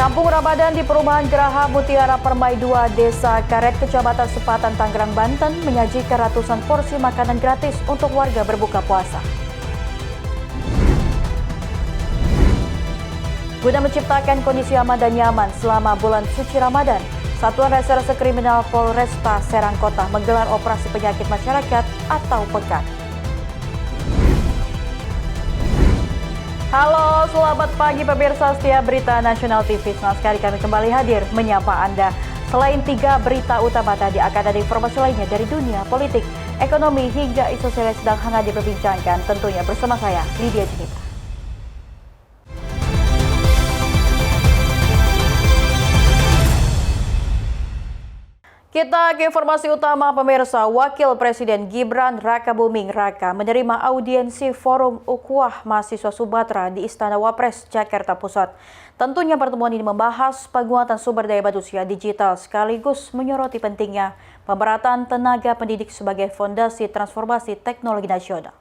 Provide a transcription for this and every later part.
Kampung Ramadan di Perumahan Geraha Mutiara Permai 2, Desa Karet, Kecamatan Sepatan, Tangerang, Banten menyajikan ratusan porsi makanan gratis untuk warga berbuka puasa. Guna menciptakan kondisi aman dan nyaman selama bulan suci Ramadan, Satuan Reserse Kriminal Polresta Serang Kota menggelar operasi penyakit masyarakat atau PEKAT. Halo, selamat pagi pemirsa setia Berita Nasional TV. Senang sekali kami kembali hadir menyapa Anda. Selain 3 berita utama tadi, akan ada informasi lainnya dari dunia, politik, ekonomi, hingga isu sosial sedang hangat diperbincangkan. Tentunya bersama saya, Lydia Junita. Kita ke informasi utama pemirsa. Wakil Presiden Gibran Rakabuming Raka menerima audiensi Forum Ukhuwah Mahasiswa Sumatera di Istana Wapres, Jakarta Pusat. Tentunya pertemuan ini membahas penguatan sumber daya manusia digital sekaligus menyoroti pentingnya pemerataan tenaga pendidik sebagai fondasi transformasi teknologi nasional.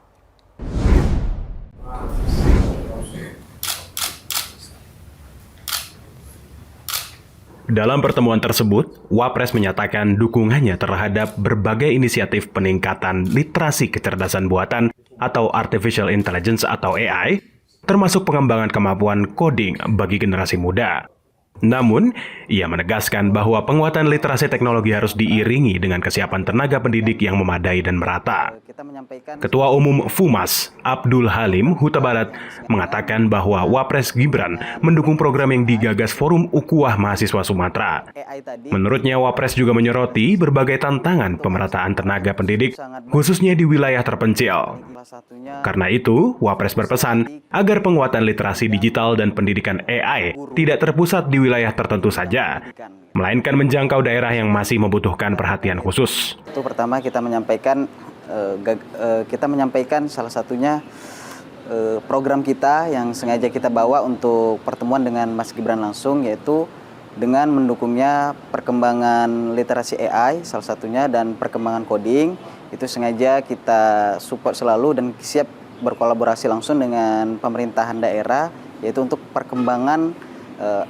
Dalam pertemuan tersebut, Wapres menyatakan dukungannya terhadap berbagai inisiatif peningkatan literasi kecerdasan buatan atau Artificial Intelligence atau AI, termasuk pengembangan kemampuan coding bagi generasi muda. Namun, ia menegaskan bahwa penguatan literasi teknologi harus diiringi dengan kesiapan tenaga pendidik yang memadai dan merata. Ketua Umum FUMAS, Abdul Halim Huta Barat, mengatakan bahwa Wapres Gibran mendukung program yang digagas Forum Ukhuwah Mahasiswa Sumatera. Menurutnya, Wapres juga menyoroti berbagai tantangan pemerataan tenaga pendidik, khususnya di wilayah terpencil. Karena itu, Wapres berpesan agar penguatan literasi digital dan pendidikan AI tidak terpusat di wilayah tertentu saja, melainkan menjangkau daerah yang masih membutuhkan perhatian khusus. Itu pertama kita menyampaikan salah satunya program kita yang sengaja kita bawa untuk pertemuan dengan Mas Gibran langsung, yaitu dengan mendukungnya perkembangan literasi AI salah satunya dan perkembangan coding. Itu sengaja kita support selalu dan siap berkolaborasi langsung dengan pemerintahan daerah, yaitu untuk perkembangan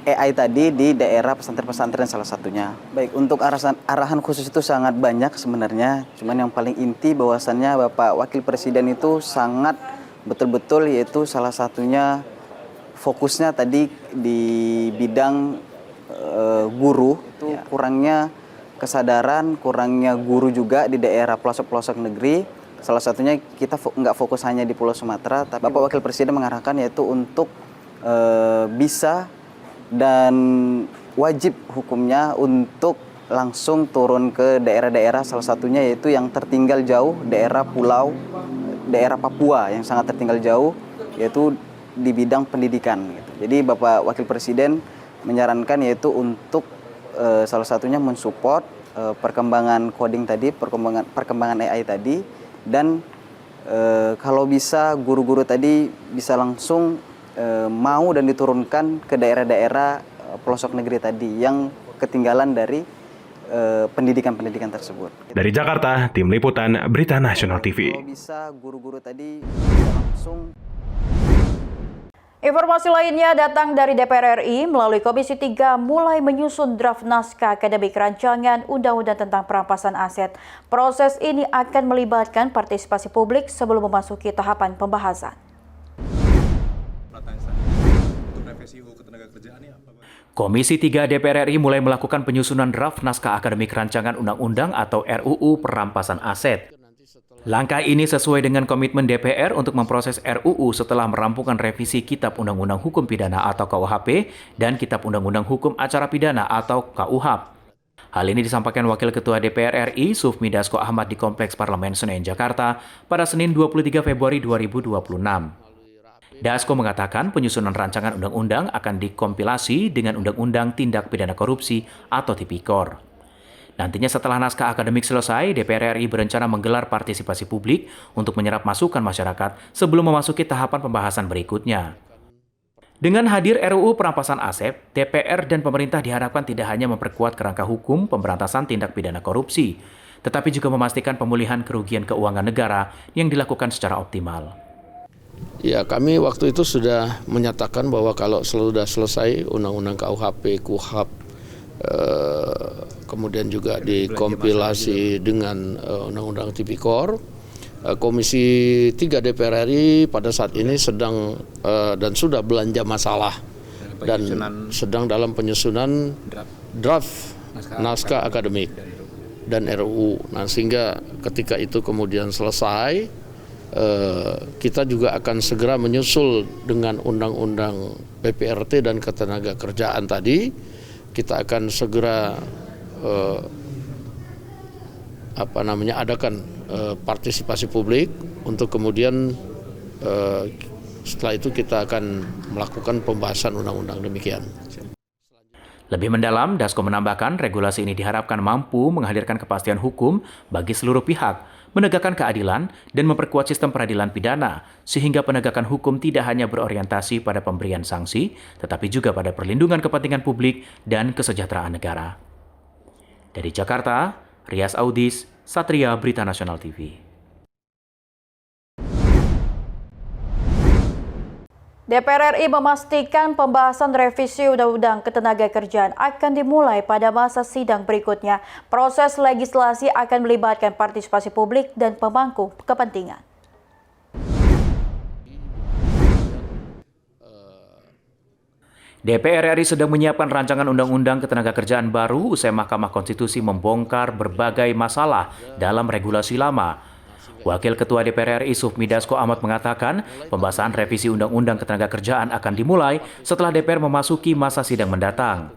AI tadi di daerah pesantren-pesantren salah satunya. Baik, untuk arahan khusus itu sangat banyak sebenarnya. Cuman yang paling inti bahwasannya Bapak Wakil Presiden itu sangat betul-betul, yaitu salah satunya fokusnya tadi di bidang guru. Itu kurangnya kesadaran, kurangnya guru juga di daerah pelosok-pelosok negeri. Salah satunya kita nggak fokus hanya di Pulau Sumatera, tapi Bapak Wakil Presiden mengarahkan yaitu untuk bisa dan wajib hukumnya untuk langsung turun ke daerah-daerah, salah satunya yaitu yang tertinggal jauh, daerah pulau, daerah Papua yang sangat tertinggal jauh, yaitu di bidang pendidikan. Jadi Bapak Wakil Presiden menyarankan yaitu untuk salah satunya mensupport perkembangan coding tadi, perkembangan AI tadi, dan kalau bisa guru-guru tadi bisa langsung mau dan diturunkan ke daerah-daerah pelosok negeri tadi yang ketinggalan dari pendidikan-pendidikan tersebut. Dari Jakarta, Tim Liputan Berita Nasional TV. Kalau bisa guru-guru tadi bisa langsung. Informasi lainnya datang dari DPR RI melalui Komisi 3 mulai menyusun draft naskah akademik rancangan Undang-Undang tentang perampasan aset. Proses ini akan melibatkan partisipasi publik sebelum memasuki tahapan pembahasan. Komisi 3 DPR RI mulai melakukan penyusunan draft naskah akademik rancangan undang-undang atau RUU perampasan aset. Langkah ini sesuai dengan komitmen DPR untuk memproses RUU setelah merampungkan revisi Kitab Undang-Undang Hukum Pidana atau KUHP dan Kitab Undang-Undang Hukum Acara Pidana atau KUHAP. Hal ini disampaikan Wakil Ketua DPR RI Sufmi Dasko Ahmad di Kompleks Parlemen Senen, Jakarta pada Senin 23 Februari 2026. Dasko mengatakan penyusunan rancangan undang-undang akan dikompilasi dengan Undang-Undang Tindak Pidana Korupsi atau Tipikor. Nantinya setelah naskah akademik selesai, DPR RI berencana menggelar partisipasi publik untuk menyerap masukan masyarakat sebelum memasuki tahapan pembahasan berikutnya. Dengan hadir RUU perampasan aset, DPR dan pemerintah diharapkan tidak hanya memperkuat kerangka hukum pemberantasan tindak pidana korupsi, tetapi juga memastikan pemulihan kerugian keuangan negara yang dilakukan secara optimal. Ya, kami waktu itu sudah menyatakan bahwa kalau sudah selesai Undang-Undang KUHP, KUHAP, kemudian juga dikompilasi dengan Undang-Undang Tipikor, Komisi 3 DPR RI pada saat ini sedang dan sudah belanja masalah dan sedang dalam penyusunan draft naskah akademik dan RUU. Nah, sehingga ketika itu kemudian selesai, kita juga akan segera menyusul dengan undang-undang PPRT dan ketenagakerjaan tadi. Kita akan segera adakan partisipasi publik untuk kemudian setelah itu kita akan melakukan pembahasan undang-undang demikian. Lebih mendalam, Dasko menambahkan regulasi ini diharapkan mampu menghadirkan kepastian hukum bagi seluruh pihak, menegakkan keadilan, dan memperkuat sistem peradilan pidana, sehingga penegakan hukum tidak hanya berorientasi pada pemberian sanksi, tetapi juga pada perlindungan kepentingan publik dan kesejahteraan negara. Dari Jakarta, Rias Audis, Satria Berita Nasional TV. DPR RI memastikan pembahasan revisi Undang-Undang Ketenagakerjaan akan dimulai pada masa sidang berikutnya. Proses legislasi akan melibatkan partisipasi publik dan pemangku kepentingan. DPR RI sedang menyiapkan rancangan Undang-Undang Ketenagakerjaan baru usai Mahkamah Konstitusi membongkar berbagai masalah dalam regulasi lama. Wakil Ketua DPR RI Sufmi Dasko Ahmad mengatakan pembahasan revisi Undang-Undang Ketenagakerjaan akan dimulai setelah DPR memasuki masa sidang mendatang.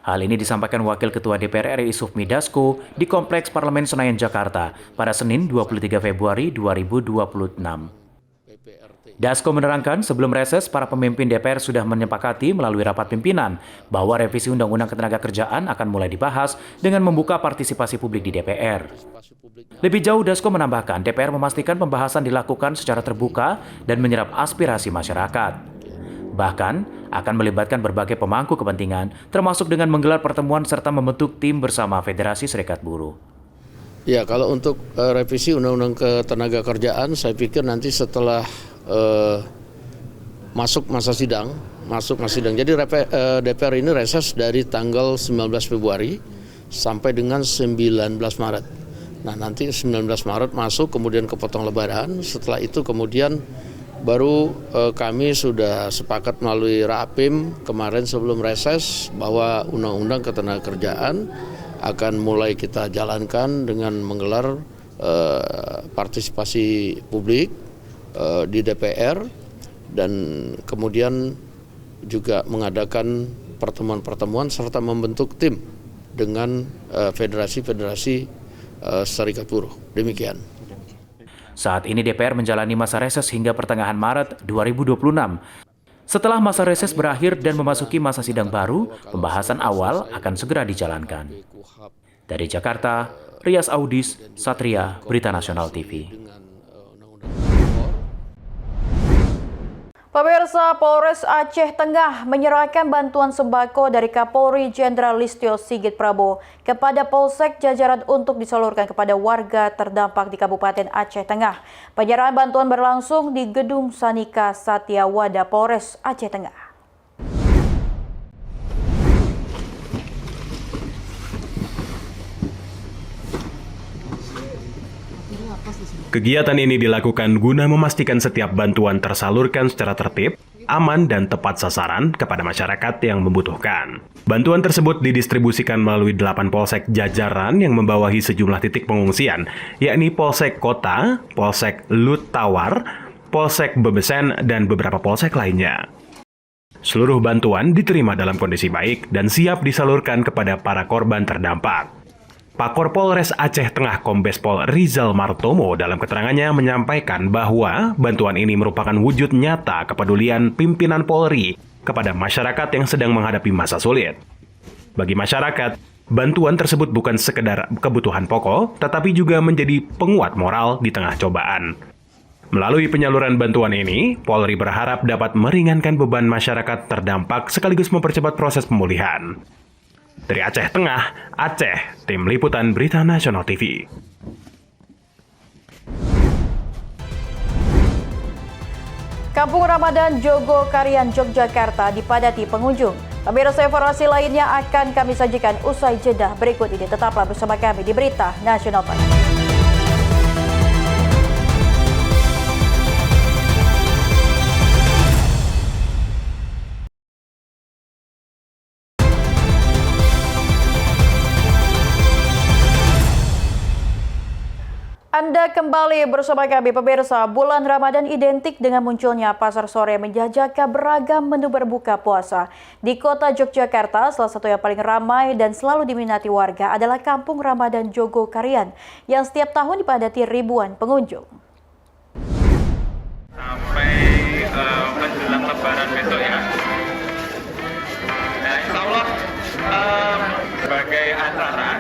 Hal ini disampaikan Wakil Ketua DPR RI Sufmi Dasko di Kompleks Parlemen Senayan, Jakarta pada Senin 23 Februari 2026. Dasko menerangkan sebelum reses, para pemimpin DPR sudah menyepakati melalui rapat pimpinan bahwa revisi Undang-Undang Ketenagakerjaan akan mulai dibahas dengan membuka partisipasi publik di DPR. Lebih jauh, Dasko menambahkan DPR memastikan pembahasan dilakukan secara terbuka dan menyerap aspirasi masyarakat. Bahkan, akan melibatkan berbagai pemangku kepentingan, termasuk dengan menggelar pertemuan serta membentuk tim bersama Federasi Serikat Buruh. Ya, kalau untuk revisi Undang-Undang Ketenagakerjaan, saya pikir nanti setelah masuk masa sidang. Jadi DPR ini reses dari tanggal 19 Februari sampai dengan 19 Maret. Nah, nanti 19 Maret masuk, kemudian kepotong Lebaran. Setelah itu kemudian baru kami sudah sepakat melalui Rapim kemarin sebelum reses bahwa Undang-Undang Ketenagakerjaan akan mulai kita jalankan dengan menggelar partisipasi publik di DPR dan kemudian juga mengadakan pertemuan-pertemuan serta membentuk tim dengan federasi-federasi serikat buruh. Demikian. Saat ini DPR menjalani masa reses hingga pertengahan Maret 2026. Setelah masa reses berakhir dan memasuki masa sidang baru, pembahasan awal akan segera dijalankan. Dari Jakarta, Rias Audis, Satria Berita Nasional TV. Pemirsa, Polres Aceh Tengah menyerahkan bantuan sembako dari Kapolri Jenderal Listio Sigit Prabowo kepada Polsek jajaran untuk disalurkan kepada warga terdampak di Kabupaten Aceh Tengah. Penyerahan bantuan berlangsung di Gedung Sanika Satyawada Polres Aceh Tengah. Kegiatan ini dilakukan guna memastikan setiap bantuan tersalurkan secara tertib, aman, dan tepat sasaran kepada masyarakat yang membutuhkan. Bantuan tersebut didistribusikan melalui 8 polsek jajaran yang membawahi sejumlah titik pengungsian, yakni Polsek Kota, Polsek Lut Tawar, Polsek Bebesen, dan beberapa polsek lainnya. Seluruh bantuan diterima dalam kondisi baik dan siap disalurkan kepada para korban terdampak. Pakor Polres Aceh Tengah Kombes Pol Rizal Martomo dalam keterangannya menyampaikan bahwa bantuan ini merupakan wujud nyata kepedulian pimpinan Polri kepada masyarakat yang sedang menghadapi masa sulit. Bagi masyarakat, bantuan tersebut bukan sekedar kebutuhan pokok, tetapi juga menjadi penguat moral di tengah cobaan. Melalui penyaluran bantuan ini, Polri berharap dapat meringankan beban masyarakat terdampak sekaligus mempercepat proses pemulihan. Dari Aceh Tengah, Aceh, Tim Liputan Berita Nasional TV. Kampung Ramadan Jogokarian, Yogyakarta dipadati pengunjung. Pemirsa, informasi lainnya akan kami sajikan usai jeda berikut ini. Tetaplah bersama kami di Berita Nasional Pagi. Anda kembali bersama kami, pemirsa. Bulan Ramadan identik dengan munculnya pasar sore yang menjajakan beragam menu berbuka puasa. Di kota Yogyakarta, salah satu yang paling ramai dan selalu diminati warga adalah Kampung Ramadan Jogokarian yang setiap tahun dipadati ribuan pengunjung. Sampai menjelang Lebaran besok ya. Nah, insya Allah sebagai acara.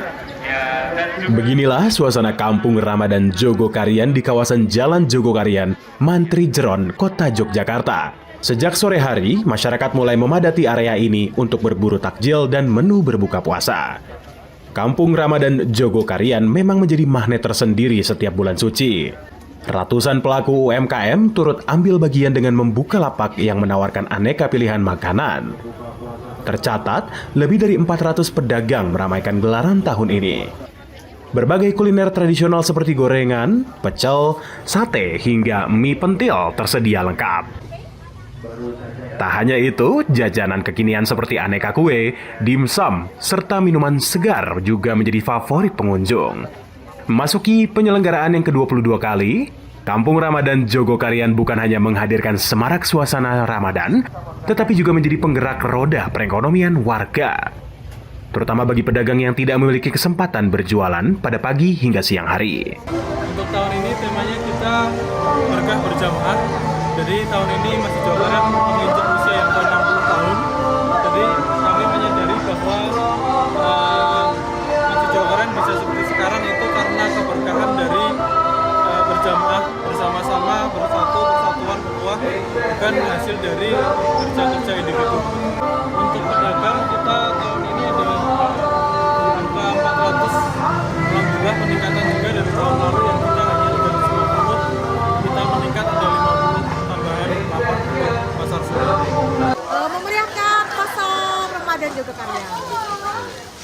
Beginilah suasana Kampung Ramadan Jogokarian di kawasan Jalan Jogokarian, Mantri Jeron, Kota Yogyakarta. Sejak sore hari, masyarakat mulai memadati area ini untuk berburu takjil dan menu berbuka puasa. Kampung Ramadan Jogokarian memang menjadi magnet tersendiri setiap bulan suci. Ratusan pelaku UMKM turut ambil bagian dengan membuka lapak yang menawarkan aneka pilihan makanan. Tercatat, lebih dari 400 pedagang meramaikan gelaran tahun ini. Berbagai kuliner tradisional seperti gorengan, pecel, sate, hingga mie pentil tersedia lengkap. Tak hanya itu, jajanan kekinian seperti aneka kue, dimsum, serta minuman segar juga menjadi favorit pengunjung. Memasuki penyelenggaraan yang ke-22 kali, Kampung Ramadan Jogokarian bukan hanya menghadirkan semarak suasana Ramadan, tetapi juga menjadi penggerak roda perekonomian warga. Terutama bagi pedagang yang tidak memiliki kesempatan berjualan pada pagi hingga siang hari. Untuk tahun ini temanya kita berkah berjamaah. Jadi tahun ini Masjid Jogokarian menginjak usia yang ke-60 tahun. Jadi kami menyadari bahwa Masjid Jogokarian bisa seperti sekarang itu karena keberkahan dari berjamaah bersama-sama, bersatu, persatuan, ukhuwah, bukan hasil dari kerja-kerja individu. Untuk pedagang kita tahun ini ada angka 400, alhamdulillah peningkatan juga dari tahun lalu yang kita hanya 350, kita meningkat ada 50 tambahan lapak pasar sore. Memeriahkan pasar Ramadan Jogokarian.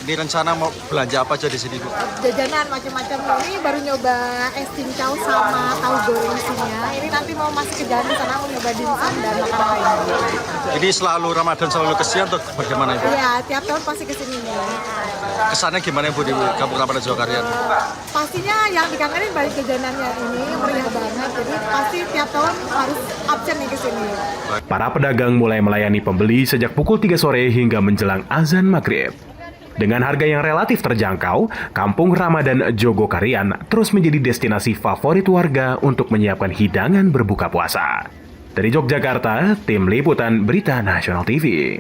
Ini rencana mau belanja apa aja di sini, Bu? Jajanan macam-macam. Ini baru nyoba es cincau sama tahu goreng isinya. Ini nanti mau masuk ke jalan sana mau nyoba dimsum dan makanan lainnya. Ini selalu Ramadan selalu kesini atau bagaimana, Ibu? Iya, tiap tahun pasti kesini nih. Kesannya gimana, Bu, di Kampung Ramadan Jogokarian? Pastinya yang dikangenin balik jajanannya ini meriah banget. Jadi pasti tiap tahun harus absen nih kesini. Para pedagang mulai melayani pembeli sejak pukul 3 sore hingga menjelang azan maghrib. Dengan harga yang relatif terjangkau, Kampung Ramadan Jogokarian terus menjadi destinasi favorit warga untuk menyiapkan hidangan berbuka puasa. Dari Yogyakarta, Tim Liputan Berita Nasional TV.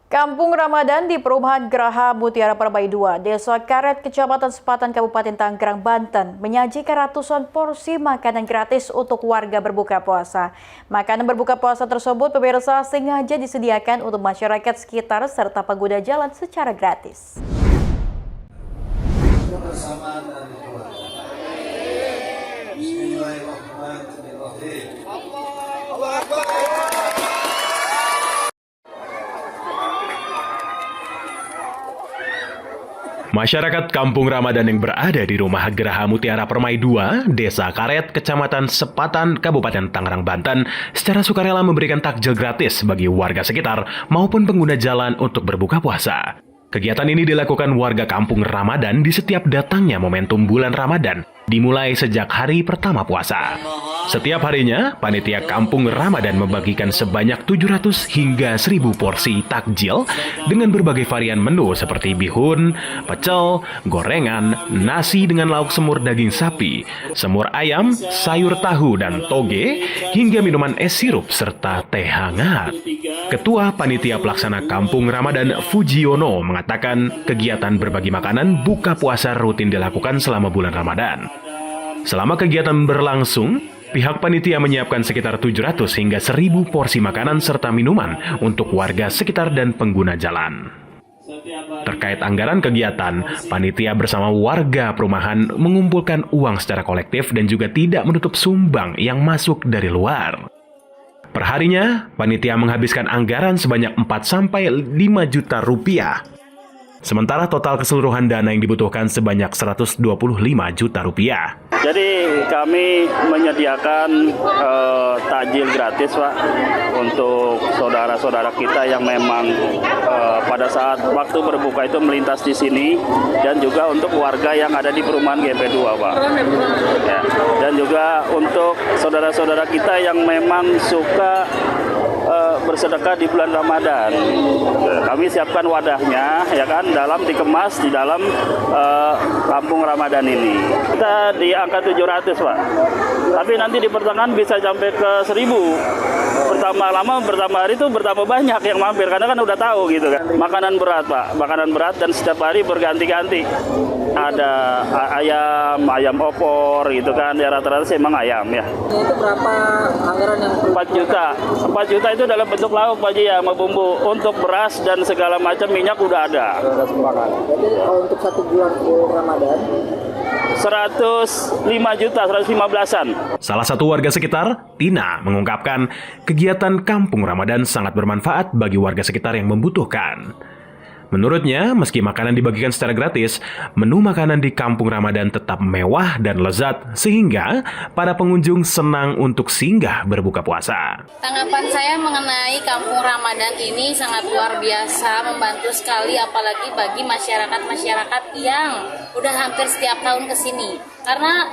Kampung Ramadan di Perumahan Geraha Mutiara Permai 2, Desa Karet, Kecamatan Sepatan, Kabupaten Tangerang, Banten, menyajikan ratusan porsi makanan gratis untuk warga berbuka puasa. Makanan berbuka puasa tersebut, pemirsa, sengaja disediakan untuk masyarakat sekitar serta pengguna jalan secara gratis. Masyarakat Kampung Ramadan yang berada di Rumah Geraha Mutiara Permai 2, Desa Karet, Kecamatan Sepatan, Kabupaten Tangerang, Banten, secara sukarela memberikan takjil gratis bagi warga sekitar maupun pengguna jalan untuk berbuka puasa. Kegiatan ini dilakukan warga Kampung Ramadan di setiap datangnya momentum bulan Ramadan, dimulai sejak hari pertama puasa. Setiap harinya, panitia Kampung Ramadan membagikan sebanyak 700 hingga 1000 porsi takjil dengan berbagai varian menu seperti bihun, pecel, gorengan, nasi dengan lauk semur daging sapi, semur ayam, sayur tahu dan toge, hingga minuman es sirup serta teh hangat. Ketua Panitia Pelaksana Kampung Ramadan Fujiono mengatakan kegiatan berbagi makanan buka puasa rutin dilakukan selama bulan Ramadan. Selama kegiatan berlangsung, pihak panitia menyiapkan sekitar 700 hingga 1000 porsi makanan serta minuman untuk warga sekitar dan pengguna jalan. Terkait anggaran kegiatan, panitia bersama warga perumahan mengumpulkan uang secara kolektif dan juga tidak menutup sumbang yang masuk dari luar. Perharinya, panitia menghabiskan anggaran sebanyak 4-5 juta rupiah. Sementara total keseluruhan dana yang dibutuhkan sebanyak 125 juta rupiah. Jadi kami menyediakan takjil gratis, Pak, untuk saudara-saudara kita yang memang pada saat waktu berbuka itu melintas di sini, dan juga untuk warga yang ada di perumahan GP2, Pak. Ya. Dan juga untuk saudara-saudara kita yang memang suka bersedekah di bulan Ramadan. Kami siapkan wadahnya, ya kan, dikemas di dalam kampung Ramadan ini. Kita di angka 700, Pak. Tapi nanti di pertengahan bisa sampai ke 1000. Pertama hari itu bertambah banyak yang mampir, karena kan udah tahu gitu kan. Makanan berat, Pak. Makanan berat, dan setiap hari berganti-ganti. Ada ayam opor gitu kan, ya rata-rata sih emang ayam ya. Itu berapa anggaran yang 4 juta. 4 juta itu dalam bentuk lauk, Pak Ji, ya, sama bumbu. Untuk beras dan segala macam minyak udah ada. Jadi untuk 1 bulan full Ramadan 105 juta, 115-an. Salah satu warga sekitar, Tina, mengungkapkan kegiatan Kampung Ramadan sangat bermanfaat bagi warga sekitar yang membutuhkan. Menurutnya, meski makanan dibagikan secara gratis, menu makanan di Kampung Ramadan tetap mewah dan lezat, sehingga para pengunjung senang untuk singgah berbuka puasa. Tanggapan saya mengenai Kampung Ramadan ini sangat luar biasa, membantu sekali, apalagi bagi masyarakat-masyarakat yang udah hampir setiap tahun ke sini. Karena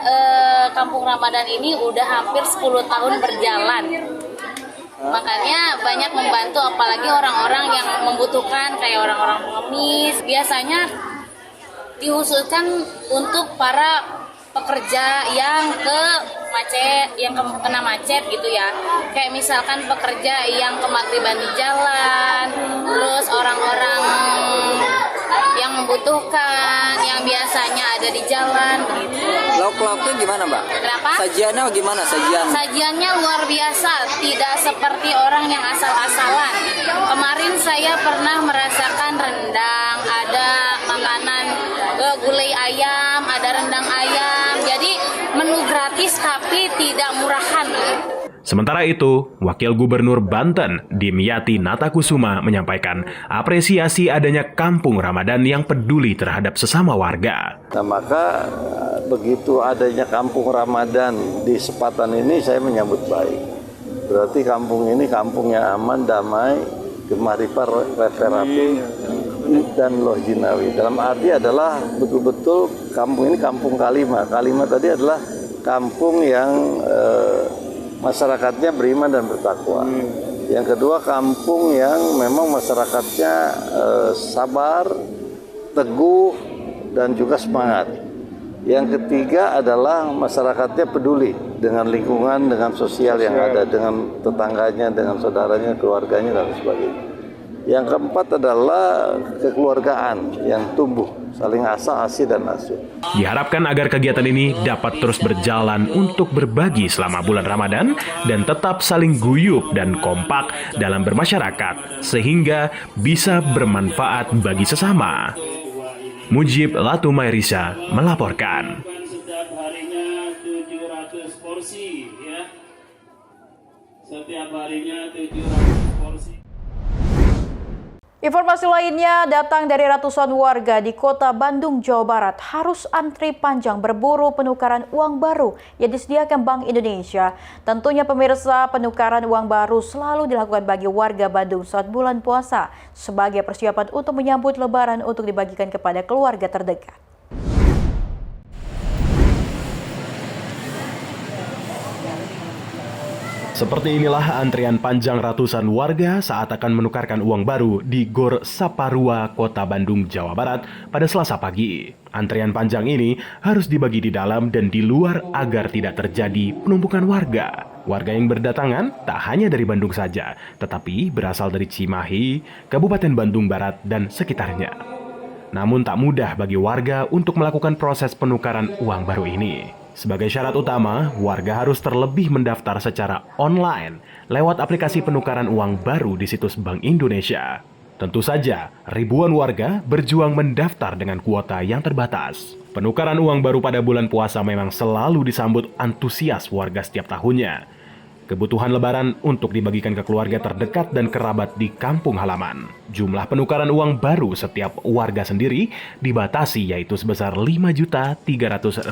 Kampung Ramadan ini udah hampir 10 tahun berjalan. Makanya banyak membantu, apalagi orang-orang yang membutuhkan, kayak orang-orang pengemis. Biasanya dihususkan untuk para pekerja yang kena macet gitu ya. Kayak misalkan pekerja yang kemaghriban di jalan, terus orang-orang yang membutuhkan, yang biasanya ada di jalan gitu. lauk-lauknya gimana, Mbak? Kenapa? Sajiannya gimana? Sajiannya luar biasa, tidak seperti orang yang asal-asalan. Kemarin saya pernah merasakan rendang, ada makanan gulai ayam, ada rendang ayam. Jadi menu gratis tapi tidak murahan. Sementara itu, Wakil Gubernur Banten, Dimyati Natakusuma, menyampaikan apresiasi adanya Kampung Ramadan yang peduli terhadap sesama warga. Nah, maka begitu adanya Kampung Ramadan di Sepatan ini saya menyambut baik. Berarti kampung ini kampung yang aman, damai, gemaripa, referapi, dan loh jinawi. Dalam arti adalah betul-betul kampung ini kampung Kalimah. Kalimah tadi adalah kampung yang masyarakatnya beriman dan bertakwa. Yang kedua, kampung yang memang masyarakatnya sabar, teguh, dan juga semangat. Yang ketiga adalah masyarakatnya peduli dengan lingkungan, dengan sosial yang ada, dengan tetangganya, dengan saudaranya, keluarganya, dan sebagainya. Yang keempat adalah kekeluargaan yang tumbuh, saling asah, asih, dan asuh. Diharapkan agar kegiatan ini dapat terus berjalan untuk berbagi selama bulan Ramadan dan tetap saling guyup dan kompak dalam bermasyarakat, sehingga bisa bermanfaat bagi sesama. Mujib Latumairisa melaporkan. Setiap harinya 700 porsi, ya. Setiap harinya 700 porsi. Informasi lainnya datang dari ratusan warga di kota Bandung, Jawa Barat harus antri panjang berburu penukaran uang baru yang disediakan Bank Indonesia. Tentunya pemirsa, penukaran uang baru selalu dilakukan bagi warga Bandung saat bulan puasa sebagai persiapan untuk menyambut Lebaran untuk dibagikan kepada keluarga terdekat. Seperti inilah antrian panjang ratusan warga saat akan menukarkan uang baru di Gor Saparua, Kota Bandung, Jawa Barat pada Selasa pagi. Antrian panjang ini harus dibagi di dalam dan di luar agar tidak terjadi penumpukan warga. Warga yang berdatangan tak hanya dari Bandung saja, tetapi berasal dari Cimahi, Kabupaten Bandung Barat, dan sekitarnya. Namun tak mudah bagi warga untuk melakukan proses penukaran uang baru ini. Sebagai syarat utama, warga harus terlebih mendaftar secara online lewat aplikasi penukaran uang baru di situs Bank Indonesia. Tentu saja, ribuan warga berjuang mendaftar dengan kuota yang terbatas. Penukaran uang baru pada bulan puasa memang selalu disambut antusias warga setiap tahunnya. Kebutuhan lebaran untuk dibagikan ke keluarga terdekat dan kerabat di kampung halaman. Jumlah penukaran uang baru setiap warga sendiri dibatasi yaitu sebesar Rp5.300.000.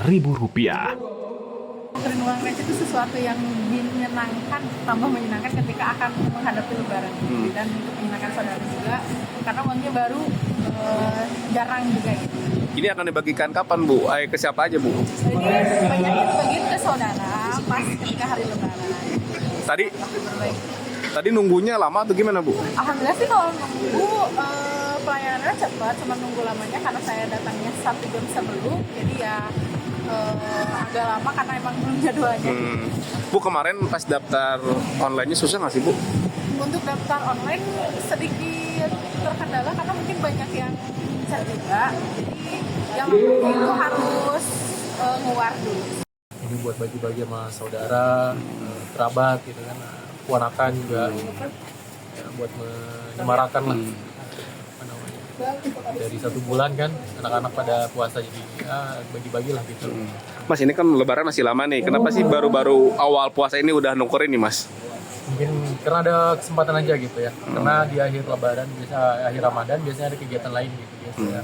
Penukaran uang receh itu sesuatu yang menyenangkan, tambah menyenangkan ketika akan menghadapi lebaran. Dan untuk menyenangkan saudara juga, karena uangnya baru jarang juga gitu. Ini akan dibagikan kapan, Bu? Ke siapa aja, Bu? Jadi banyak yang dibagiin ke saudara pas ketika hari lebaran. Tadi nunggunya lama atau gimana, Bu? Alhamdulillah sih kalau nunggu pelayanannya cepat, cuma nunggu lamanya karena saya datangnya 1 jam sebelum, jadi ya agak lama karena emang belum jadwalnya. Bu, kemarin pas daftar online-nya susah nggak sih, Bu? Untuk daftar online sedikit terkendala karena mungkin banyak yang cari juga, jadi yang itu harus nguar dulu. Ini buat bagi-bagi sama saudara, kerabat gitu kan, ponakan juga, ya, buat menyemarakan lah. Dari 1 bulan kan anak-anak pada puasa, jadi ya bagi-bagi lah gitu. Mas, ini kan lebaran masih lama nih, kenapa sih baru-baru awal puasa ini udah nukerin nih, Mas? Mungkin karena ada kesempatan aja gitu ya, karena di akhir lebaran, akhir Ramadan biasanya ada kegiatan lain gitu biasanya.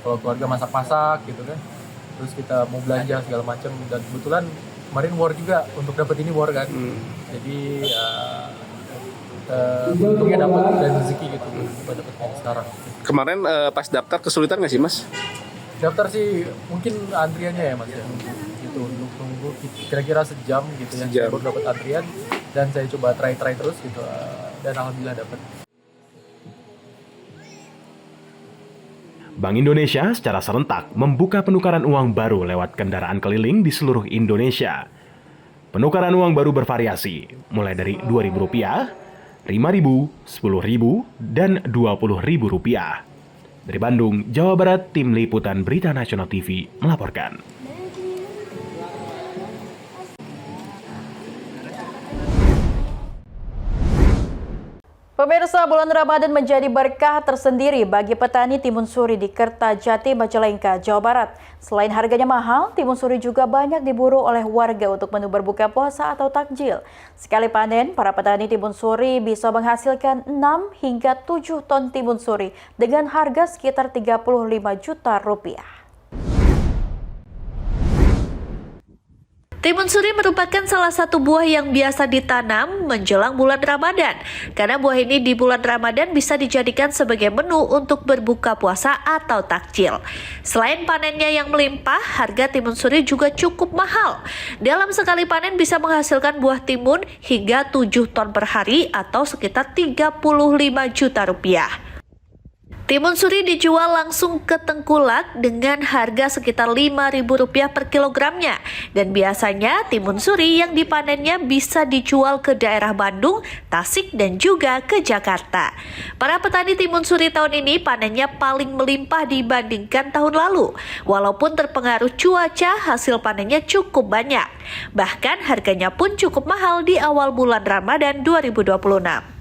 Kalau keluarga masak-masak gitu kan, terus kita mau belanja segala macam, dan kebetulan kemarin war juga untuk dapat ini war kan. Jadi untungnya dapat dan rezeki gitu buat dapat sekarang. Kemarin pas daftar kesulitan nggak sih, Mas? Daftar sih mungkin antriannya ya, Mas ya. Gitu, nunggu kira-kira sejam gitu ya baru dapat antrian, dan saya coba try terus gitu, dan alhamdulillah dapat. Bank Indonesia secara serentak membuka penukaran uang baru lewat kendaraan keliling di seluruh Indonesia. Penukaran uang baru bervariasi, mulai dari Rp2.000, Rp5.000, Rp10.000, dan Rp20.000. Dari Bandung, Jawa Barat, Tim Liputan Berita Nasional TV melaporkan. Pemirsa, bulan Ramadan menjadi berkah tersendiri bagi petani timun suri di Kertajati, Majalengka, Jawa Barat. Selain harganya mahal, timun suri juga banyak diburu oleh warga untuk menu berbuka puasa atau takjil. Sekali panen, para petani timun suri bisa menghasilkan 6 hingga 7 ton timun suri dengan harga sekitar Rp35 juta. Timun suri merupakan salah satu buah yang biasa ditanam menjelang bulan Ramadan. Karena buah ini di bulan Ramadan bisa dijadikan sebagai menu untuk berbuka puasa atau takjil. Selain panennya yang melimpah, harga timun suri juga cukup mahal. Dalam sekali panen bisa menghasilkan buah timun hingga 7 ton per hari atau sekitar Rp35 juta. Timun suri dijual langsung ke tengkulak dengan harga sekitar Rp5.000 per kilogramnya. Dan biasanya timun suri yang dipanennya bisa dijual ke daerah Bandung, Tasik, dan juga ke Jakarta. Para petani timun suri tahun ini panennya paling melimpah dibandingkan tahun lalu. Walaupun terpengaruh cuaca, hasil panennya cukup banyak. Bahkan harganya pun cukup mahal di awal bulan Ramadan 2026.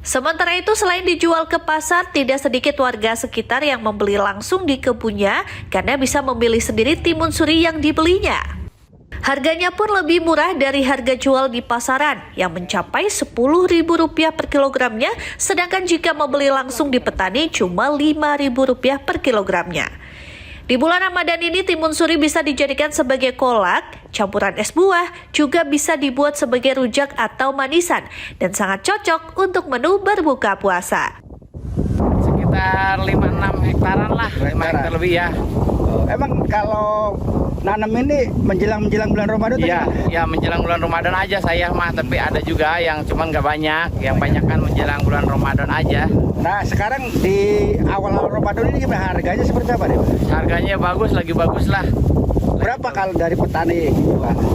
Sementara itu, selain dijual ke pasar, tidak sedikit warga sekitar yang membeli langsung di kebunnya karena bisa memilih sendiri timun suri yang dibelinya. Harganya pun lebih murah dari harga jual di pasaran yang mencapai Rp10.000 per kilogramnya, sedangkan jika membeli langsung di petani cuma Rp5.000 per kilogramnya. Di bulan Ramadan ini timun suri bisa dijadikan sebagai kolak, campuran es buah, juga bisa dibuat sebagai rujak atau manisan, dan sangat cocok untuk menu berbuka puasa. Sekitar 5-6 hektaran lah, 5 hektar lebih ya. Emang kalau nanam ini menjelang bulan Ramadan? Iya, menjelang bulan Ramadan aja saya mah, tapi ada juga yang cuman nggak banyak, yang banyak kan menjelang bulan Ramadan aja. Nah, sekarang di awal Ramadan ini gimana harganya, seperti apa nih? Harganya bagus, lagi bagus lah. Berapa kalau dari petani?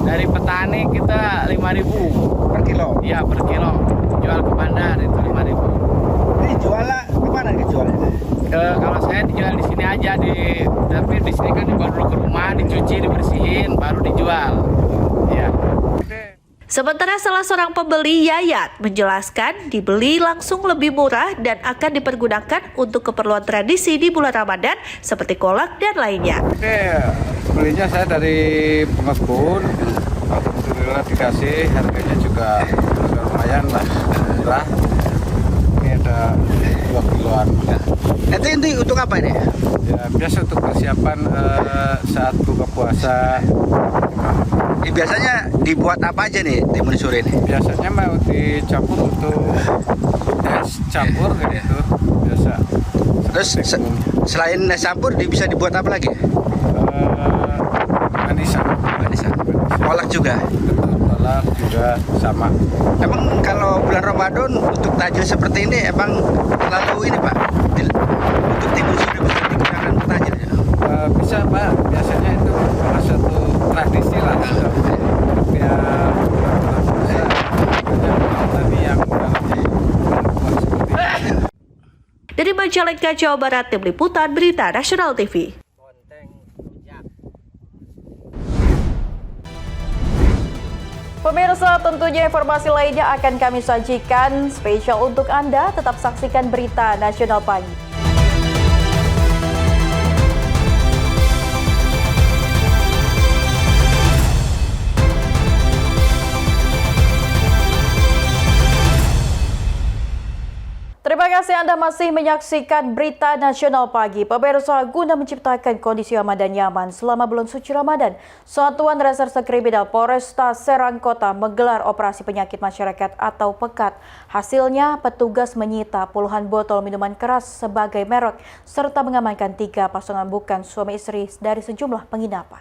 Dari petani kita 5.000 per kilo. Iya, per kilo. Jual ke bandar itu 5.000. Ini jualnya kemana nih jualnya? Kalau saya dijual di sini aja, tapi di sini kan dibawa dulu ke rumah, dicuci, dibersihin, baru dijual. Ya. Sementara salah seorang pembeli, Yayat, menjelaskan dibeli langsung lebih murah dan akan dipergunakan untuk keperluan tradisi di bulan Ramadan seperti kolak dan lainnya. Belinya saya dari pengepul, alhamdulillah dikasih, harganya juga lumayan lah, murah. Ini ada 2 kiloan. Ini untuk apa ini? Ya, biasa untuk persiapan saat buka puasa. Biasanya dibuat apa aja nih timun suri ini? Biasanya mau dicampur untuk es campur gitu, biasa. Terus selain es campur bisa dibuat apa lagi? Manisan. Kolak juga? Kolak juga sama. Emang kalau bulan Ramadan untuk takjil seperti ini emang terlalu ini Pak? Untuk timun suri bisa digunakan untuk takjil ya? Bisa Pak, biasanya itu salah satu tradisi lah. Ya, Dari Majalengka, Jawa Barat, Tim Liputan Berita Nasional TV. Pemirsa, tentunya informasi lainnya akan kami sajikan spesial untuk Anda. Tetap saksikan Berita Nasional Pagi. Terima kasih Anda masih menyaksikan Berita Nasional Pagi. Pemirsa, guna menciptakan kondisi aman dan nyaman selama bulan suci Ramadan, Satuan Reserse Kriminal Polresta Serang Kota menggelar operasi penyakit masyarakat atau PEKAT. Hasilnya, petugas menyita puluhan botol minuman keras sebagai merek serta mengamankan 3 pasangan bukan suami istri dari sejumlah penginapan.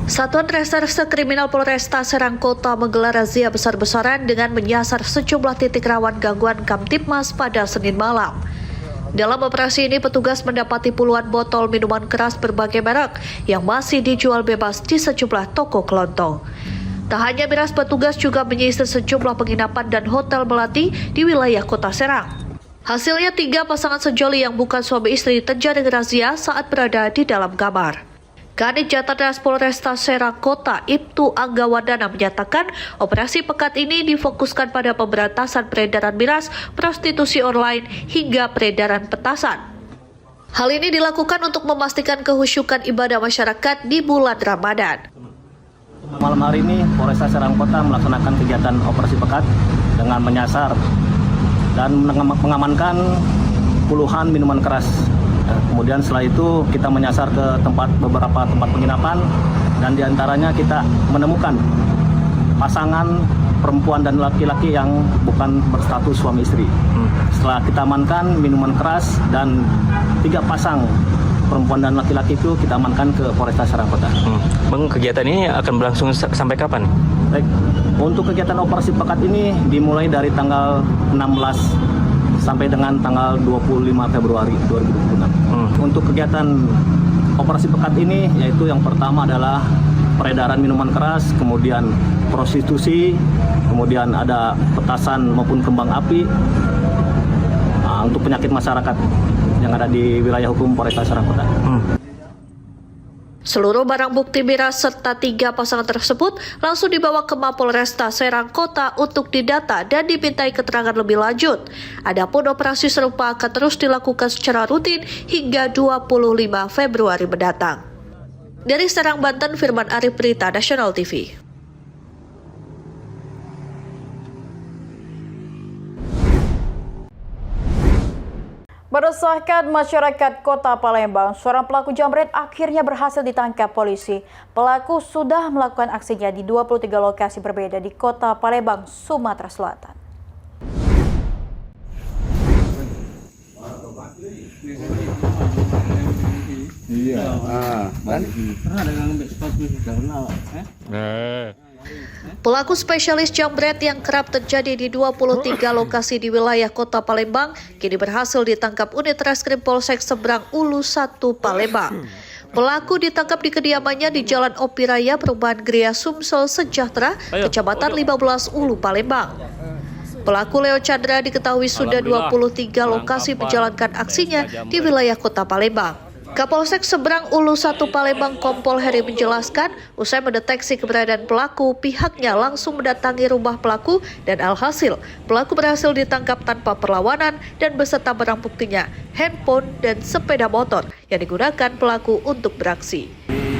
Satuan Reserse Kriminal Polresta Serang Kota menggelar razia besar-besaran dengan menyasar sejumlah titik rawan gangguan Kamtibmas pada Senin malam. Dalam operasi ini, petugas mendapati puluhan botol minuman keras berbagai merek yang masih dijual bebas di sejumlah toko kelontong. Tak hanya miras, petugas juga menyisir sejumlah penginapan dan hotel melati di wilayah Kota Serang. Hasilnya 3 pasangan sejoli yang bukan suami istri terjaring razia saat berada di dalam kamar. Kanit Jatadras Polresta Serang Kota, Ibtu Anggawadana menyatakan operasi pekat ini difokuskan pada pemberantasan peredaran miras, prostitusi online, hingga peredaran petasan. Hal ini dilakukan untuk memastikan kehusyukan ibadah masyarakat di bulan Ramadan. Malam hari ini Polresta Serang Kota melaksanakan kegiatan operasi pekat dengan menyasar dan mengamankan puluhan minuman keras. Kemudian setelah itu kita menyasar ke beberapa tempat penginapan dan diantaranya kita menemukan pasangan perempuan dan laki-laki yang bukan berstatus suami istri. Setelah kita amankan minuman keras dan 3 pasang perempuan dan laki-laki itu kita amankan ke Polresta Serang Kota. Bang, kegiatan ini akan berlangsung sampai kapan? Baik, untuk kegiatan operasi pekat ini dimulai dari tanggal 16 sampai dengan tanggal 25 Februari 2026. Untuk kegiatan operasi pekat ini yaitu yang pertama adalah peredaran minuman keras, kemudian prostitusi, kemudian ada petasan maupun kembang api untuk penyakit masyarakat yang ada di wilayah hukum Polresta Serang Kota. Seluruh barang bukti miras serta 3 pasangan tersebut langsung dibawa ke Mapolresta Serang Kota untuk didata dan dimintai keterangan lebih lanjut. Adapun operasi serupa akan terus dilakukan secara rutin hingga 25 Februari mendatang. Dari Serang, Banten, Firman Arif, Berita Nasional TV. Meresahkan masyarakat Kota Palembang, seorang pelaku jambret akhirnya berhasil ditangkap polisi. Pelaku sudah melakukan aksinya di 23 lokasi berbeda di Kota Palembang, Sumatera Selatan. Pelaku spesialis jambret yang kerap terjadi di 23 lokasi di wilayah Kota Palembang kini berhasil ditangkap unit Reskrim Polsek Seberang Ulu 1 Palembang. Pelaku ditangkap di kediamannya di Jalan Opiraya, Perumahan Gria Sumsel Sejahtera, Kecamatan 15 Ulu Palembang. Pelaku Leo Chandra diketahui sudah 23 lokasi menjalankan aksinya di wilayah Kota Palembang. Kapolsek Seberang Ulu 1 Palembang Kompol Heri menjelaskan, usai mendeteksi keberadaan pelaku, pihaknya langsung mendatangi rumah pelaku dan alhasil pelaku berhasil ditangkap tanpa perlawanan dan beserta barang buktinya, handphone dan sepeda motor yang digunakan pelaku untuk beraksi.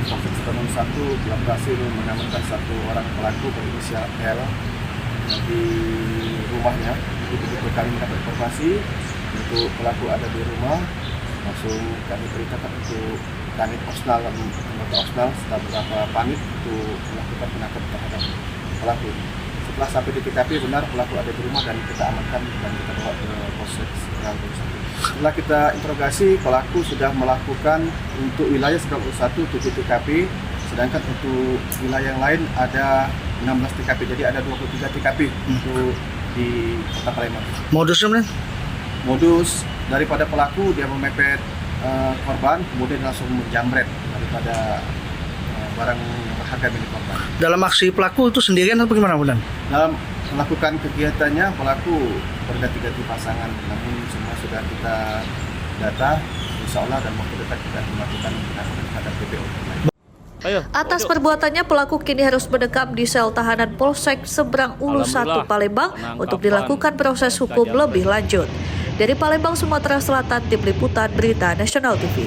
Polsek Seberang 1 telah berhasil mengamankan satu orang pelaku berinisial L di rumahnya. Begitu kami mendapat informasi untuk pelaku ada di rumah, langsung kami perintahkan untuk kanit Osnal dan anggota Osnal setelah beberapa panit untuk melakukan penangkapan terhadap pelaku. Setelah sampai di TKP benar pelaku ada di rumah dan kita amankan dan kita bawa ke Polsek Seberang Ulu 1. Setelah kita interogasi, pelaku sudah melakukan untuk wilayah Seberang Ulu 1 7 TKP, sedangkan untuk wilayah yang lain ada 16 TKP, jadi ada 23 TKP untuk di Kota Palembang. Modusnya mana? Modus daripada pelaku dia memepet korban, kemudian langsung menjamret daripada barang yang berharga milik korban. Dalam aksi pelaku itu sendirian atau bagaimana, Budan? Dalam melakukan kegiatannya, pelaku berganti-ganti pasangan, namun semua sudah kita data, insya Allah dan waktu dekat kita melakukan penangkapan terhadap DPO. Atas perbuatannya, pelaku kini harus mendekam di sel tahanan Polsek Seberang Ulu 1 Palembang untuk dilakukan proses hukum lebih lanjut. Dari Palembang, Sumatera Selatan, Tim Liputan Berita Nasional TV.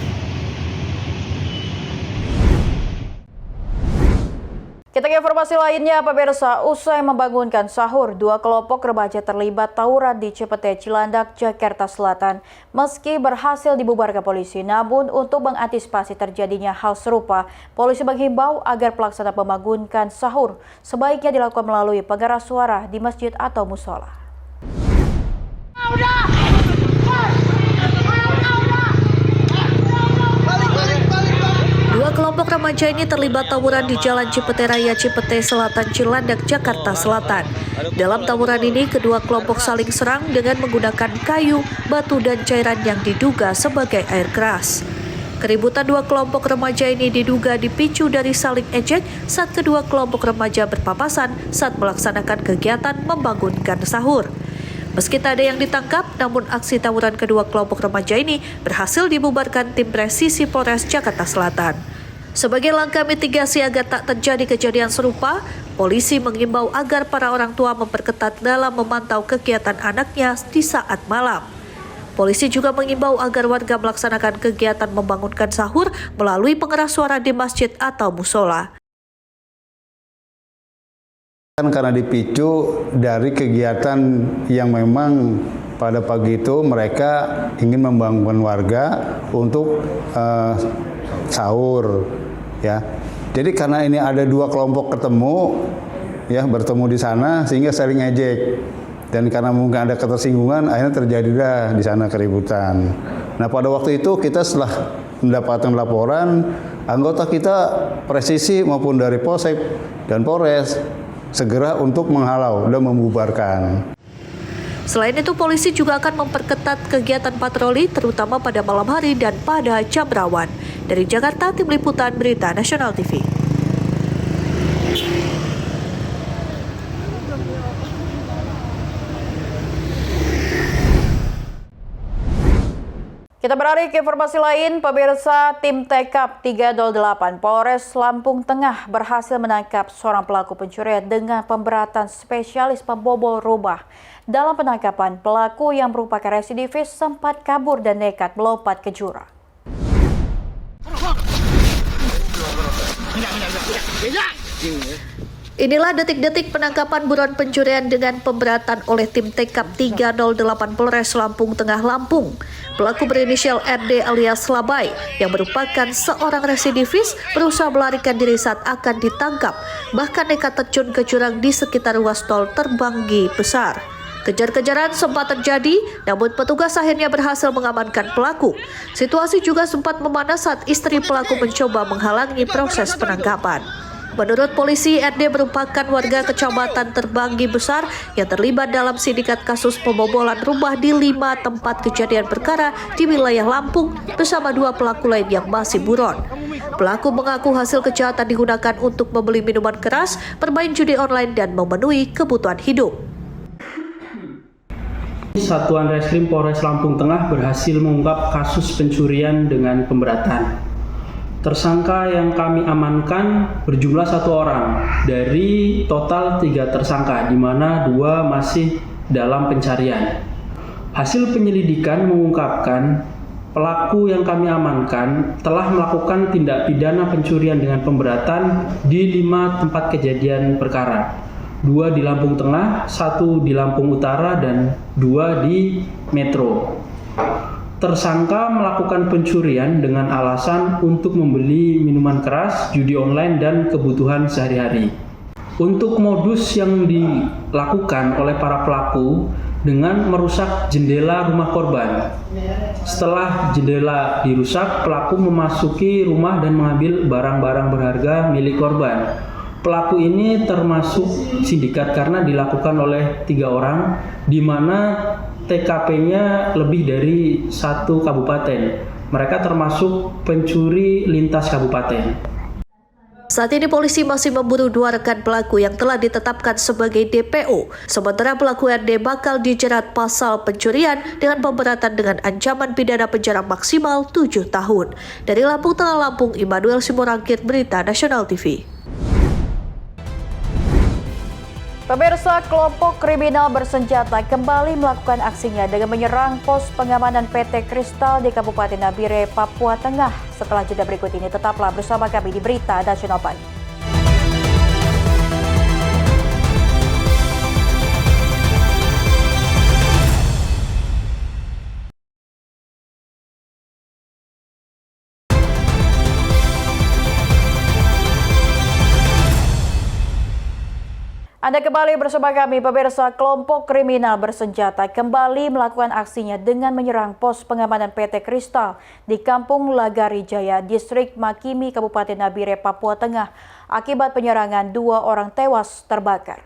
Kita ke informasi lainnya, pemirsa. Usai membangunkan sahur, 2 kelompok remaja terlibat tawuran di Cipete, Cilandak, Jakarta Selatan. Meski berhasil dibubarkan polisi, namun untuk mengantisipasi terjadinya hal serupa, polisi menghimbau agar pelaksana membangunkan sahur sebaiknya dilakukan melalui pengeras suara di masjid atau musola. Dua kelompok remaja ini terlibat tawuran di Jalan Cipete Raya Cipete Selatan, Cilandak, Jakarta Selatan. Dalam tawuran ini, kedua kelompok saling serang dengan menggunakan kayu, batu, dan cairan yang diduga sebagai air keras. Keributan dua kelompok remaja ini diduga dipicu dari saling ejek saat kedua kelompok remaja berpapasan saat melaksanakan kegiatan membangunkan sahur. Meski tak ada yang ditangkap, namun aksi tawuran kedua kelompok remaja ini berhasil dibubarkan tim presisi Polres Jakarta Selatan. Sebagai langkah mitigasi agar tak terjadi kejadian serupa, polisi mengimbau agar para orang tua memperketat dalam memantau kegiatan anaknya di saat malam. Polisi juga mengimbau agar warga melaksanakan kegiatan membangunkan sahur melalui pengeras suara di masjid atau musola. Karena dipicu dari kegiatan yang memang pada pagi itu mereka ingin membangunkan warga untuk sahur, ya. Jadi karena ini ada dua kelompok bertemu di sana sehingga saling ejek, dan karena mungkin ada ketersinggungan akhirnya terjadilah di sana keributan. Nah, pada waktu itu kita setelah mendapatkan laporan, anggota kita presisi maupun dari Polsek dan Polres segera untuk menghalau dan membubarkan. Selain itu, polisi juga akan memperketat kegiatan patroli terutama pada malam hari dan pada jam rawan. Dari Jakarta, Tim Liputan Berita Nasional TV. Kita beralih ke informasi lain, pemirsa. Tim TKP 308 Polres Lampung Tengah berhasil menangkap seorang pelaku pencurian dengan pemberatan spesialis pembobol rumah. Dalam penangkapan, pelaku yang merupakan residivis sempat kabur dan nekat melompat ke jurang. Inilah detik-detik penangkapan buron pencurian dengan pemberatan oleh tim TKP 308 Polres Lampung Tengah, Lampung. Pelaku berinisial RD alias Labai yang merupakan seorang residivis berusaha melarikan diri saat akan ditangkap, bahkan nekat terjun ke jurang di sekitar ruas tol Terbanggi Besar. Kejar-kejaran sempat terjadi, namun petugas akhirnya berhasil mengamankan pelaku. Situasi juga sempat memanas saat istri pelaku mencoba menghalangi proses penangkapan. Menurut polisi, RD merupakan warga Kecamatan Terbanggi Besar yang terlibat dalam sindikat kasus pembobolan rumah di 5 tempat kejadian perkara di wilayah Lampung bersama 2 pelaku lain yang masih buron. Pelaku mengaku hasil kejahatan digunakan untuk membeli minuman keras, bermain judi online, dan memenuhi kebutuhan hidup. Satuan Reskrim Polres Lampung Tengah berhasil mengungkap kasus pencurian dengan pemberatan. Tersangka yang kami amankan berjumlah 1 orang dari total 3 tersangka, di mana 2 masih dalam pencarian. Hasil penyelidikan mengungkapkan pelaku yang kami amankan telah melakukan tindak pidana pencurian dengan pemberatan di 5 tempat kejadian perkara. 2 di Lampung Tengah, 1 di Lampung Utara, dan 2 di Metro. Tersangka melakukan pencurian dengan alasan untuk membeli minuman keras, judi online, dan kebutuhan sehari-hari. Untuk modus yang dilakukan oleh para pelaku dengan merusak jendela rumah korban. Setelah jendela dirusak, pelaku memasuki rumah dan mengambil barang-barang berharga milik korban. Pelaku ini termasuk sindikat karena dilakukan oleh 3 orang, di mana TKP-nya lebih dari 1 kabupaten. Mereka termasuk pencuri lintas kabupaten. Saat ini polisi masih memburu 2 rekan pelaku yang telah ditetapkan sebagai DPO. Sementara pelaku RD bakal dijerat pasal pencurian dengan pemberatan dengan ancaman pidana penjara maksimal 7 tahun. Dari Lampung Tengah, Lampung, Immanuel Simorangkit, Berita Nasional TV. Pemirsa, kelompok kriminal bersenjata kembali melakukan aksinya dengan menyerang pos pengamanan PT Kristal di Kabupaten Nabire, Papua Tengah. Setelah jeda berikut ini, tetaplah bersama kami di Berita Nasional Pagi. Anda kembali bersama kami, pemirsa. Kelompok kriminal bersenjata kembali melakukan aksinya dengan menyerang pos pengamanan PT Kristal di Kampung Lagari Jaya, Distrik Makimi, Kabupaten Nabire, Papua Tengah. Akibat penyerangan, 2 orang tewas terbakar.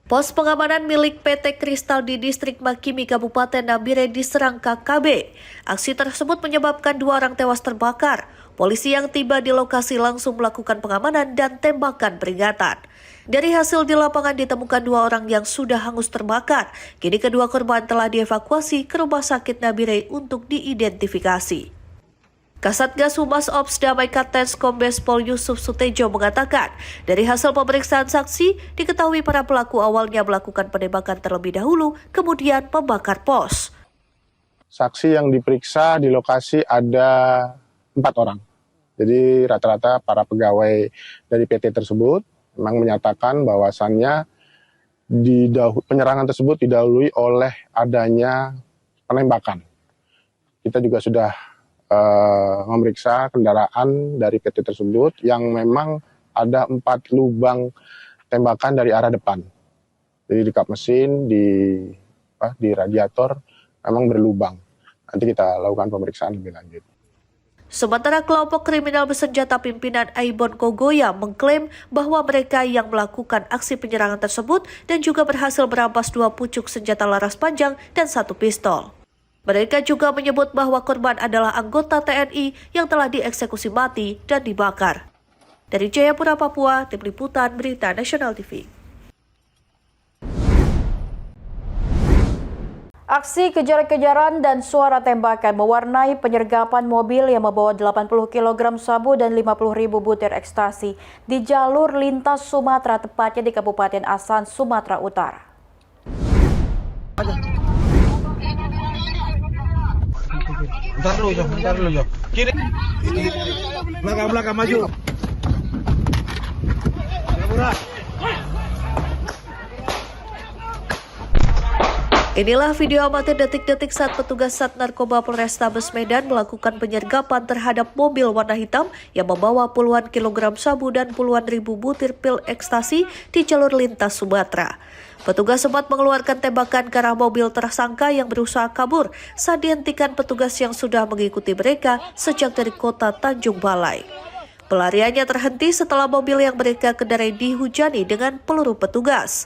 Pos pengamanan milik PT Kristal di Distrik Makimi, Kabupaten Nabire diserang KKB. Aksi tersebut menyebabkan 2 orang tewas terbakar. Polisi yang tiba di lokasi langsung melakukan pengamanan dan tembakan peringatan. Dari hasil di lapangan ditemukan 2 orang yang sudah hangus terbakar. Kini kedua korban telah dievakuasi ke Rumah Sakit Nabire untuk diidentifikasi. Kasatgas Humas Ops Damai Katens Kombes Pol Yusuf Sutejo mengatakan, dari hasil pemeriksaan saksi, diketahui para pelaku awalnya melakukan penembakan terlebih dahulu, kemudian membakar pos. Saksi yang diperiksa di lokasi ada 4 orang. Jadi rata-rata para pegawai dari PT tersebut memang menyatakan bahwasannya penyerangan tersebut didahului oleh adanya penembakan. Kita juga sudah memeriksa kendaraan dari PT tersebut yang memang ada 4 lubang tembakan dari arah depan. Jadi di kap mesin, di radiator memang berlubang. Nanti kita lakukan pemeriksaan lebih lanjut. Sementara kelompok kriminal bersenjata pimpinan Aibon Kogoya mengklaim bahwa mereka yang melakukan aksi penyerangan tersebut dan juga berhasil merampas 2 pucuk senjata laras panjang dan 1 pistol. Mereka juga menyebut bahwa korban adalah anggota TNI yang telah dieksekusi mati dan dibakar. Dari Jayapura, Papua, Tim Liputan Berita Nasional TV. Aksi kejar-kejaran dan suara tembakan mewarnai penyergapan mobil yang membawa 80 kg sabu dan 50.000 butir ekstasi di jalur lintas Sumatera, tepatnya di Kabupaten Asan, Sumatera Utara. Bentar dulu, Jo. Kiri. Belakang maju. Inilah video amatir detik-detik saat petugas Sat Narkoba Polrestabes Medan melakukan penyergapan terhadap mobil warna hitam yang membawa puluhan kilogram sabu dan puluhan ribu butir pil ekstasi di jalur lintas Sumatera. Petugas sempat mengeluarkan tembakan ke arah mobil tersangka yang berusaha kabur saat dihentikan petugas yang sudah mengikuti mereka sejak dari kota Tanjung Balai. Pelariannya terhenti setelah mobil yang mereka kendarai dihujani dengan peluru petugas.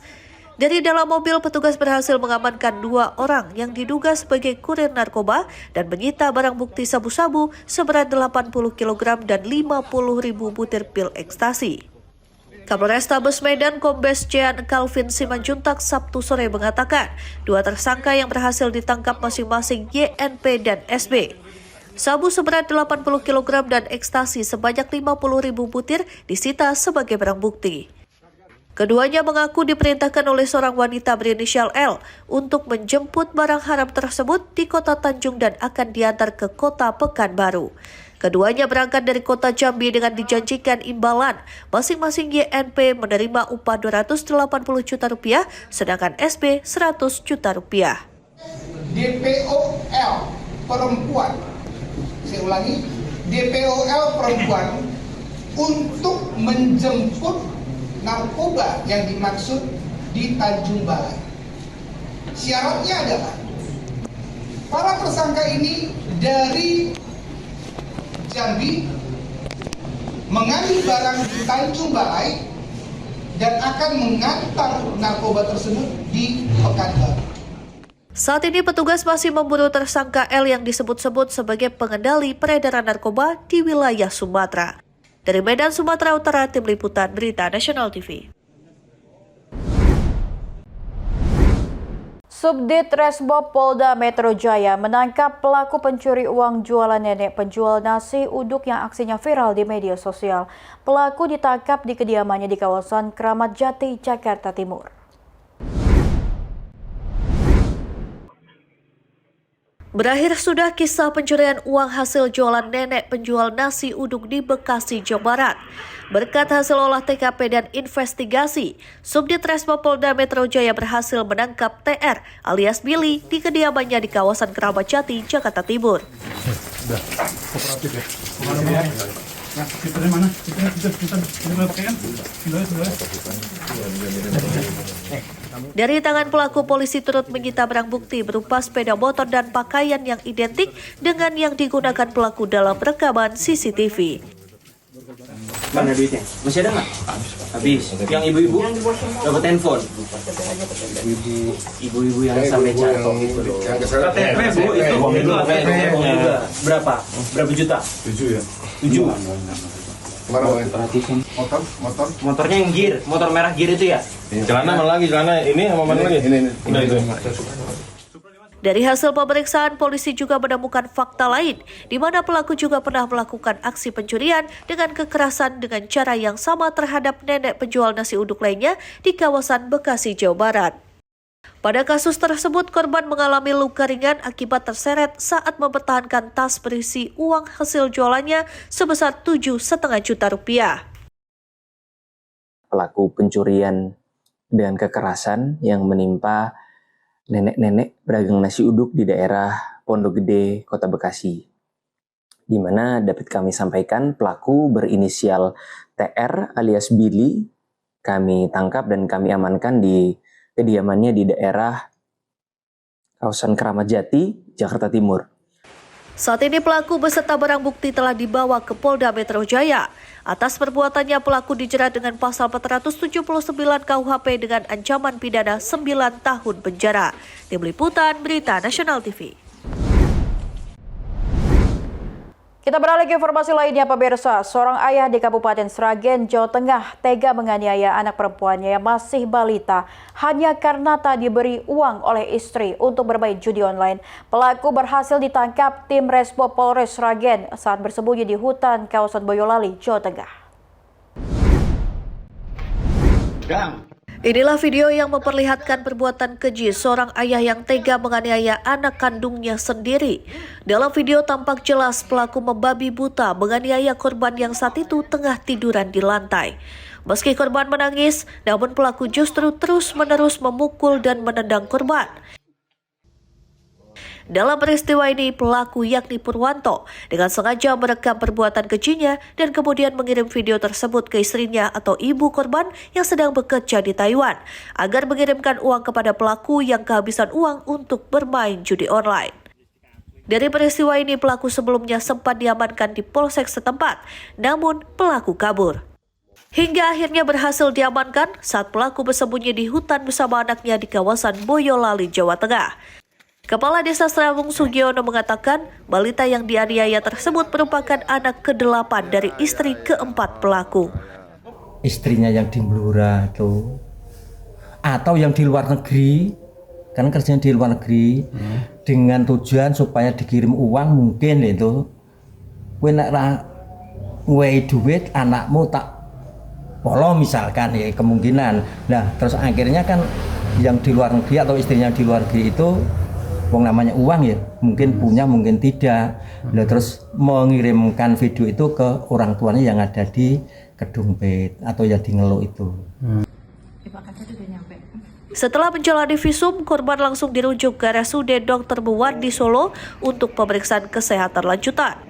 Dari dalam mobil, petugas berhasil mengamankan 2 orang yang diduga sebagai kurir narkoba dan menyita barang bukti sabu-sabu seberat 80 kg dan 50.000 butir pil ekstasi. Kapolrestabes Medan Kombes Jean Calvin Simanjuntak Sabtu sore mengatakan, 2 tersangka yang berhasil ditangkap masing-masing YNP dan SB. Sabu seberat 80 kg dan ekstasi sebanyak 50.000 butir disita sebagai barang bukti. Keduanya mengaku diperintahkan oleh seorang wanita berinisial L untuk menjemput barang haram tersebut di kota Tanjung dan akan diantar ke kota Pekanbaru. Keduanya berangkat dari kota Jambi dengan dijanjikan imbalan. Masing-masing YNP menerima upah 280 juta rupiah, sedangkan SB 100 juta rupiah. DPOL perempuan, saya ulangi, DPOL perempuan untuk menjemput narkoba yang dimaksud di Tanjung Balai. Syaratnya adalah para tersangka ini dari Jambi mengambil barang di Tanjung Balai dan akan mengantar narkoba tersebut di Pekanbaru. Saat ini petugas masih memburu tersangka L yang disebut-sebut sebagai pengendali peredaran narkoba di wilayah Sumatera. Dari Medan, Sumatera Utara, Tim Liputan Berita Nasional TV. Subdit Resmob Polda Metro Jaya menangkap pelaku pencuri uang jualan nenek penjual nasi uduk yang aksinya viral di media sosial. Pelaku ditangkap di kediamannya di kawasan Kramat Jati, Jakarta Timur. Berakhir sudah kisah pencurian uang hasil jualan nenek penjual nasi uduk di Bekasi, Jawa Barat. Berkat hasil olah TKP dan investigasi, Subdit Resmob Polda Metro Jaya berhasil menangkap TR alias Billy di kediamannya di kawasan Kramat Jati, Jakarta Timur. Sudah, kooperatif ya. Nah, fiturnya mana? Kita pakai kan? Dari tangan pelaku, polisi turut menyita barang bukti berupa sepeda motor dan pakaian yang identik dengan yang digunakan pelaku dalam rekaman CCTV. Mana duitnya? Masih ada nggak? Habis. Yang ibu-ibu dapat handphone. Ibu-ibu yang sampai jatuh. KTP bu itu juga. Berapa? Berapa juta? 7 ya. 7. Perhatikan. Motornya yang gear, motor merah gear itu ya? Celana mana lagi? Celana ini sama mana lagi? Ini. Udah itu. Dari hasil pemeriksaan, polisi juga menemukan fakta lain, di mana pelaku juga pernah melakukan aksi pencurian dengan kekerasan dengan cara yang sama terhadap nenek penjual nasi uduk lainnya di kawasan Bekasi, Jawa Barat. Pada kasus tersebut, korban mengalami luka ringan akibat terseret saat mempertahankan tas berisi uang hasil jualannya sebesar 7,5 juta rupiah. Pelaku pencurian dan kekerasan yang menimpa nenek-nenek pedagang nasi uduk di daerah Pondok Gede, Kota Bekasi. Di mana dapat kami sampaikan pelaku berinisial TR alias Billy kami tangkap dan kami amankan di kediamannya di daerah kawasan Kramat Jati, Jakarta Timur. Saat ini pelaku beserta barang bukti telah dibawa ke Polda Metro Jaya. Atas perbuatannya pelaku dijerat dengan pasal 479 KUHP dengan ancaman pidana 9 tahun penjara. Tim Liputan Berita Nasional TV. Kita beralih ke informasi lainnya, pemirsa. Seorang ayah di Kabupaten Sragen, Jawa Tengah tega menganiaya anak perempuannya yang masih balita hanya karena tak diberi uang oleh istri untuk bermain judi online. Pelaku berhasil ditangkap tim Resmob Polres Sragen saat bersembunyi di hutan kawasan Boyolali, Jawa Tengah. Inilah video yang memperlihatkan perbuatan keji seorang ayah yang tega menganiaya anak kandungnya sendiri. Dalam video tampak jelas pelaku membabi buta menganiaya korban yang saat itu tengah tiduran di lantai. Meski korban menangis, namun pelaku justru terus-menerus memukul dan menendang korban. Dalam peristiwa ini, pelaku yakni Purwanto dengan sengaja merekam perbuatan kejinya dan kemudian mengirim video tersebut ke istrinya atau ibu korban yang sedang bekerja di Taiwan agar mengirimkan uang kepada pelaku yang kehabisan uang untuk bermain judi online. Dari peristiwa ini, pelaku sebelumnya sempat diamankan di polsek setempat, namun pelaku kabur. Hingga akhirnya berhasil diamankan saat pelaku bersembunyi di hutan bersama anaknya di kawasan Boyolali, Jawa Tengah. Kepala Desa Serawung Sugiono mengatakan balita yang dianiaya tersebut merupakan anak ke-8 dari istri ke-4 pelaku. istrinya yang di Blora itu, atau yang di luar negeri, kan kerjanya di luar negeri, dengan tujuan supaya dikirim uang mungkin itu, kowe nek ra ngwehi duit anakmu tak polo misalkan ya kemungkinan. Nah terus akhirnya kan yang di luar negeri atau istrinya di luar negeri itu wong namanya uang ya, mungkin punya mungkin tidak. Nah, terus mengirimkan video itu ke orang tuanya yang ada di Kedung Pet atau yang di Ngelo itu. Setelah menjalani visum, korban langsung dirujuk ke RSUD Dr. Muwardi Solo untuk pemeriksaan kesehatan lanjutan.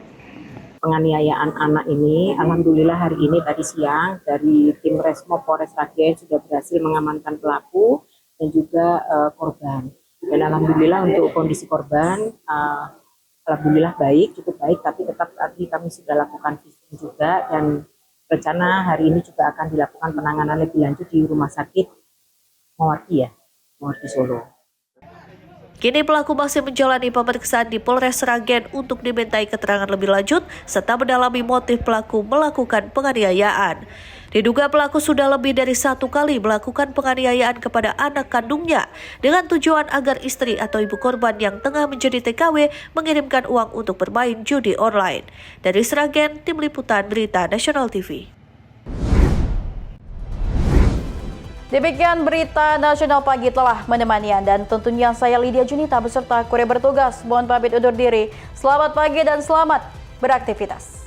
Penganiayaan anak ini, alhamdulillah hari ini tadi siang dari tim Resmo Polres Sragen sudah berhasil mengamankan pelaku dan juga korban. Dan alhamdulillah untuk kondisi korban, alhamdulillah baik, cukup baik, tapi tetap tadi kami sudah lakukan visum juga dan rencana hari ini juga akan dilakukan penanganan lebih lanjut di Rumah Sakit Muwardi Solo. Kini pelaku masih menjalani pemeriksaan di Polres Sragen untuk dimintai keterangan lebih lanjut serta mendalami motif pelaku melakukan penganiayaan. Diduga pelaku sudah lebih dari 1 kali melakukan penganiayaan kepada anak kandungnya dengan tujuan agar istri atau ibu korban yang tengah menjadi TKW mengirimkan uang untuk bermain judi online. Dari Sragen, Tim Liputan Berita Nasional TV. Demikian berita nasional pagi telah menemani Anda dan tentunya saya Lydia Junita beserta kurir bertugas. Mohon pamit undur diri. Selamat pagi dan selamat beraktivitas.